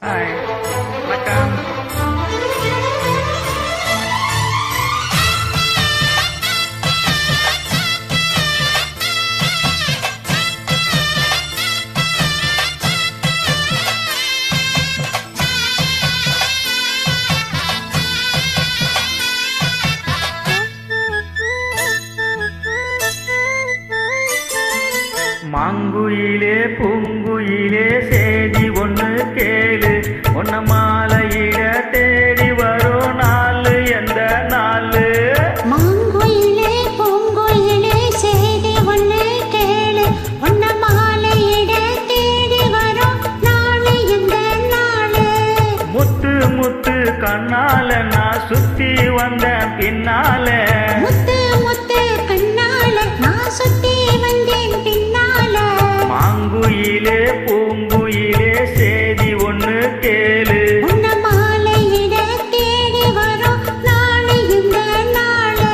Hi, வணக்கம். மாங்குயிலே பூங்குயிலே சேதி ஒண்ணு கேளு, ஒன்ன மாலையிட தேடி வரும் நாளு எந்த நாளு? மாங்குயிலே பூங்குயிலே சேதி ஒண்ணு கேளு, ஒன்ன மாலையிட தேடி வரும் நாளு எந்த நாளு? முத்து முத்து கண்ணால நான் சுத்தி வந்த பின்னால, முத்து முத்து கண்ணால நான் சுத்தி வந்தேன் பின்னால. மாங்குயிலே பூங்குயிலே சேதி ஒண்ணு கேளு, உன்ன மாலையிட தேடி வரும் நாளு இந்த நாளு.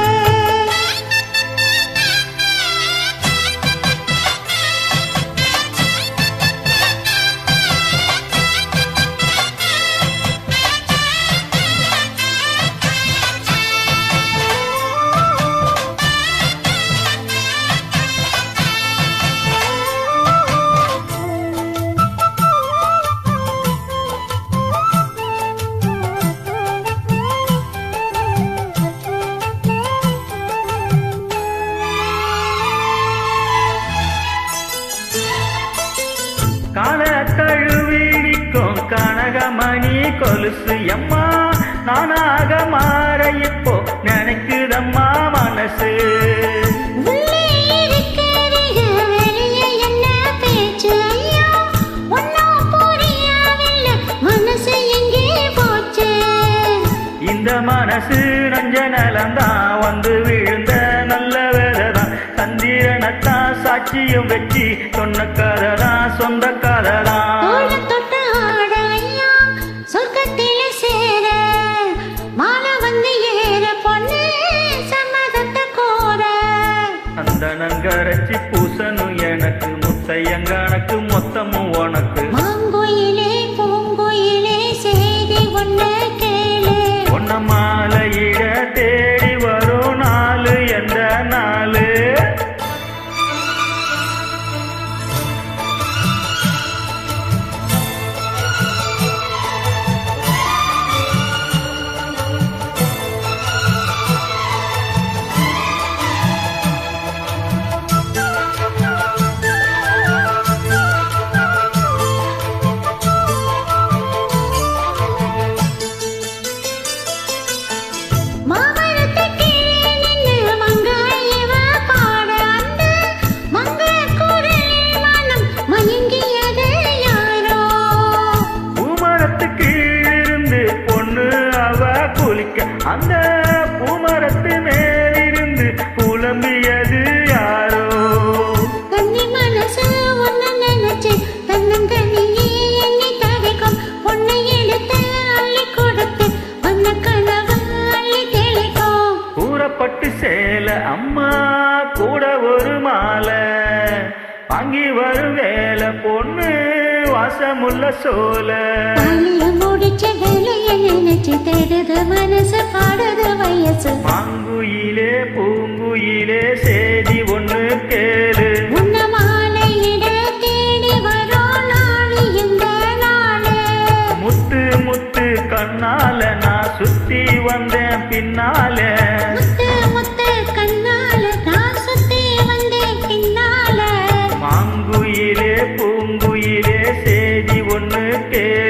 கால தழுவிடிக்கும் கனகமணி கொலுசு எம்மா, நானாக மாற இப்போ நினைக்குதம்மா மனசு. உள்ளே இருக்கிறீங்க வெளியே என்ன பேச்சு ஐயா, ஒன்னும் புரியவில்லை மனசு எங்கே போச்சு? இந்த மனசு நஞ்ச நலந்தான் வந்து விழுந்த நல்ல வேலைதான், சந்திரனத்தான் சாட்சியம் வச்சு சொன்ன கதைதான் சொந்த கதைதான். தோளம் தொட்டு ஆட ஐயா சொர்க்கத்திலே சேர, மாலை வந்து ஏற பொண்ணு சம்மதத்தை கோர. அந்த நங்கரைச்சி பூசணும் எனக்கு, முத்தையங்கணக்கு மொத்தமும் உனக்கு. மாங்குயிலே பூங்குயிலே சேதி ஒண்ணு கேளு, ஒன்ன மாலையிட தேடி வரும் நாளு எந்த நாளு? மாமரத்து கீழே நின்னு மங்காயவ பாட, அந்த மங்கையர் குரலில் மனம் மயங்கியது யாரோ? பூமரத்து கீழிருந்து பொண்ணு அவ குளிக்க, அந்த பூமரத்து மேலிருந்து புலம்பியது யாரோ? கன்னி மனசு ஒன்னு நினைச்சு தன்னந்தனியே எண்ணி தவிக்கும், பொண்ணை எடுத்து அள்ளி கொடுத்து வந்த கனவு அள்ளி தெளிக்கும். கூறப்பட்டு சேல அம்மா கூட ஒரு மாலை, வாங்கி வரும் வேலை பொண்ணு வாசமுள்ள சோல. தாலிய முடிச்ச வேலைய நினைச்சு தேடுது மனசு பாடுது வயசு. மாங்குயிலே பூங்குயிலே சேதி ஒண்ணு கேளு, உன்ன மாலையிட தேடி வரும் நாளு இந்த நாளு. முத்து முத்து கண்ணால நான் சுத்தி வந்தேன் பின்னால. முத்து முத்து கண்ணால நான் சுத்தி வந்தேன் பின்னால. மாங்குயிலே பூங்குயிலே சேதி ஒண்ணு கேளு.